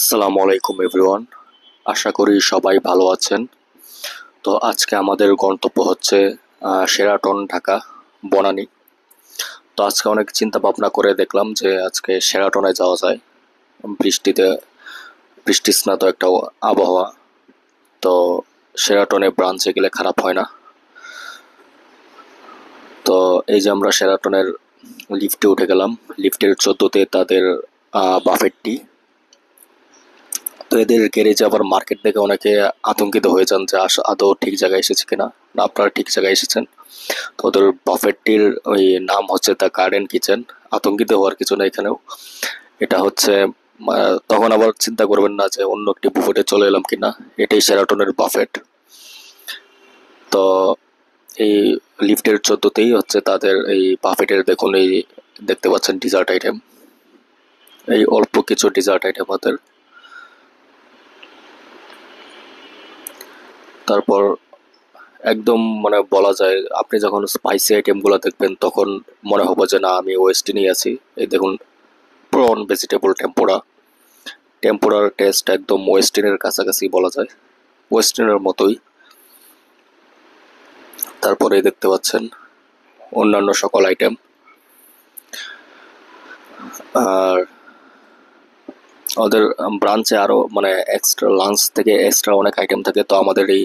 আসসালামু আলাইকুম এভরিওয়ান। আশা করি সবাই ভালো আছেন। তো আজকে আমাদের গন্তব্য হচ্ছে শেরাটন ঢাকা বনানী। তো আজকে অনেক চিন্তা ভাবনা করে দেখলাম যে আজকে শেরাটনে যাওয়া যায়। বৃষ্টিতে বৃষ্টিস্নাত একটা আবহাওয়া। তো শেরাটনে ব্রাঞ্চে গেলে খারাপ হয় না। তো এই যে আমরা শেরাটনের লিফটে উঠে গেলাম। লিফটের 14তে তাদের বাফেট টি। তো এদের গ্যারেজে আবার মার্কেট দেখে অনেকে আতঙ্কিত হয়ে যান যে আদৌ ঠিক জায়গায় এসেছে কিনা। না, আপনারা ঠিক জায়গায় এসেছেন। তো ওদের বাফেটটির ওই নাম হচ্ছে দ্য গার্ডেন কিচেন। আতঙ্কিত হওয়ার কিছু না এখানেও। এটা হচ্ছে তখন আবার চিন্তা করবেন না যে অন্য একটি বুফেটে চলে এলাম কিনা। এটাই শেরাটনের বাফেট। তো এই লিফটের 14তেই হচ্ছে তাদের এই বাফেটের, দেখুন এই দেখতে পাচ্ছেন ডিজার্ট আইটেম। এই অল্প কিছু ডিজার্ট আইটেম ওদের। তারপর একদম বলা যায় আপনি যখন স্পাইসি আইটেমগুলো দেখবেন তখন মনে হবে যে না, আমি ওয়েস্টার্নেই আছি। এই দেখুন, প্রন ভেজিটেবল টেম্পোরা। টেম্পোরার টেস্ট একদম ওয়েস্টার্নের কাছাকাছি বলা যায়, ওয়েস্টার্নের মতোই। তারপরে দেখতে পাচ্ছেন অন্যান্য সকল আইটেম। আর ওদের ব্রাঞ্চে আরো এক্সট্রা লাঞ্চ থেকে এক্সট্রা অনেক আইটেম থাকে। তো আমাদের এই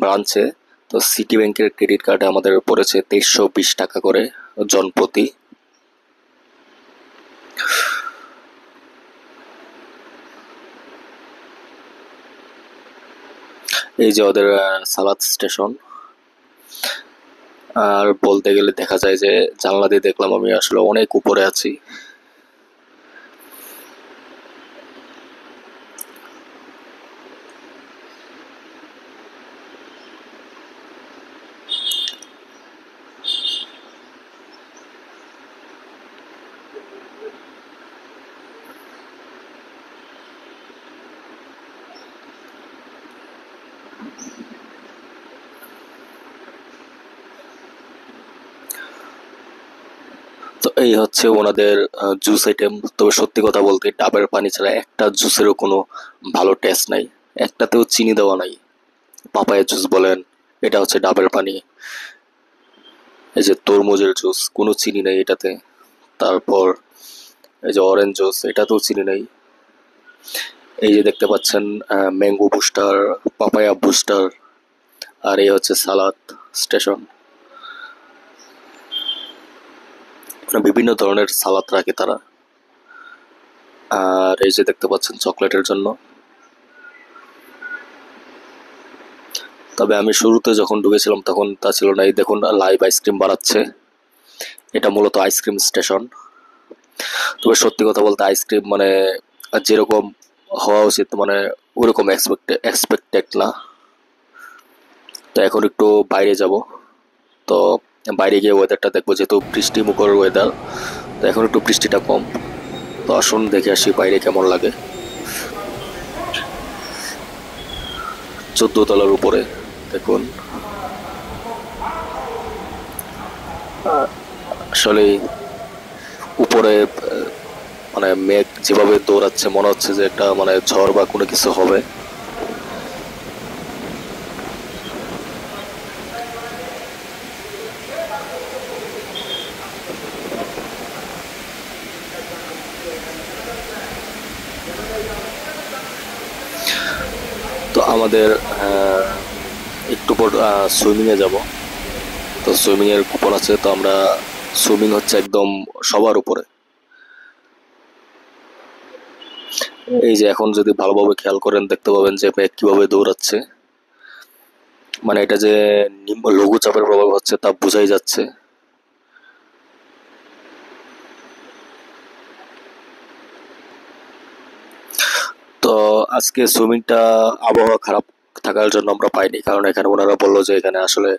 ব্রাঞ্চে তো সিটি ব্যাংকের ক্রেডিট কার্ডে আমাদের পড়েছে 2320 টাকা করে জনপ্রতি। এই যে ওদের সালাদ স্টেশন। আর বলতে গেলে দেখা যায় যে জানলা দিয়ে দেখলাম আমি আসলে অনেক উপরে আছি। তো এই হচ্ছে ওনাদের জুস আইটেম। তবে সত্যি কথা বলতে ডাবের পানি ছাড়া একটা জুসেরও কোনো ভালো টেস্ট নাই। একটাতেও চিনি দেওয়া নাই। পাপায়া জুস বলেন, এটা হচ্ছে ডাবের পানি। এই যে তরমুজের জুস, কোনো চিনি নেই এটাতে। তারপর এই যে অরেঞ্জ জুস, এটাতেও চিনি নেই। এই যে দেখতে পাচ্ছেন ম্যাঙ্গো বুস্টার, পাপায়া বুস্টার। আর এই হচ্ছে সালাদ স্টেশন। বিভিন্ন ধরনের সালাদ রাখে তারা। আর এই যে দেখতে পাচ্ছেন চকলেটের জন্য। তবে আমি শুরুতে যখন ঢুকেছিলাম তখন তা ছিল না। এই দেখুন লাইভ আইসক্রিম বানাচ্ছে। এটা মূলত আইসক্রিম স্টেশন। তবে সত্যি কথা বলতে আইসক্রিম যেরকম হওয়া উচিত ওরকম এক্সপেক্টেড না। তো এখন একটু বাইরে যাব। তো বাইরে গিয়ে ওয়েদারটা দেখবো, যেহেতু বৃষ্টি মুখর ওয়েদার। তো এখন একটু বৃষ্টিটা কম। তো আসুন দেখে আসি বাইরে কেমন লাগে। 14 তলার উপরে দেখুন। আসলে উপরে মেঘ যেভাবে দৌড়াচ্ছে মনে হচ্ছে যে একটা ঝড় বা কোনো কিছু হবে। তো আমাদের একটু পর সুইমিং এ যাব। তো সুইমিং এর কুপন আছে। তো আমরা সুইমিং হচ্ছে একদম সবার উপরে। এই যে এখন যদি ভালোভাবে খেয়াল করেন দেখতে পাবেন যে মেঘ কিভাবে দৌড়াচ্ছে। এটা যে নিম্ন লঘুচাপের প্রভাব হচ্ছে তা বোঝাই যাচ্ছে। তো আজকে সুইমিংটা আবহাওয়া খারাপ থাকার জন্য আমরা পাইনি, কারণ এখানে ওনারা বললো যে এখানে আসলে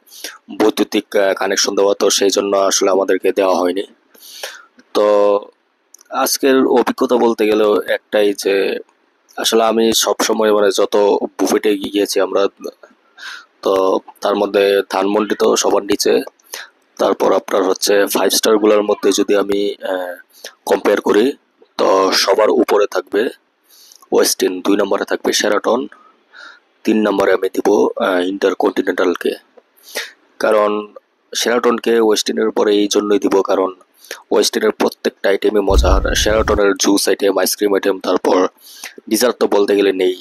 বৈদ্যুতিক কানেকশন দেওয়া, তো সেই জন্য আসলে আমাদেরকে দেওয়া হয়নি। তো আজকের অভিজ্ঞতা বলতে গেলেও একটাই যে আসলে আমি সব সময় যত বুফেটে গিয়েছি আমরা, তো তার মধ্যে ধানমন্ডি তো সবার নিচে। তারপর আপনার হচ্ছে 5 স্টার গুলোর মধ্যে যদি আমি কম্পেয়ার করি, তো সবার উপরে থাকবে ওয়েস্টিন, 2 নম্বরে থাকবে শেরাটন, 3 নম্বরে আমি দিব ইন্টারকন্টিনেন্টালকে। কারণ শেরাটনকে ওয়েস্টিনের পরে এই জন্যই দিব কারণ ওয়েস্টিনের প্রত্যেকটা আইটেমই মজার। শেরাটনের জুস আইটেম, আইসক্রিম আইটেম, তারপর ডিজার্ট তো বলতে গেলে নেই।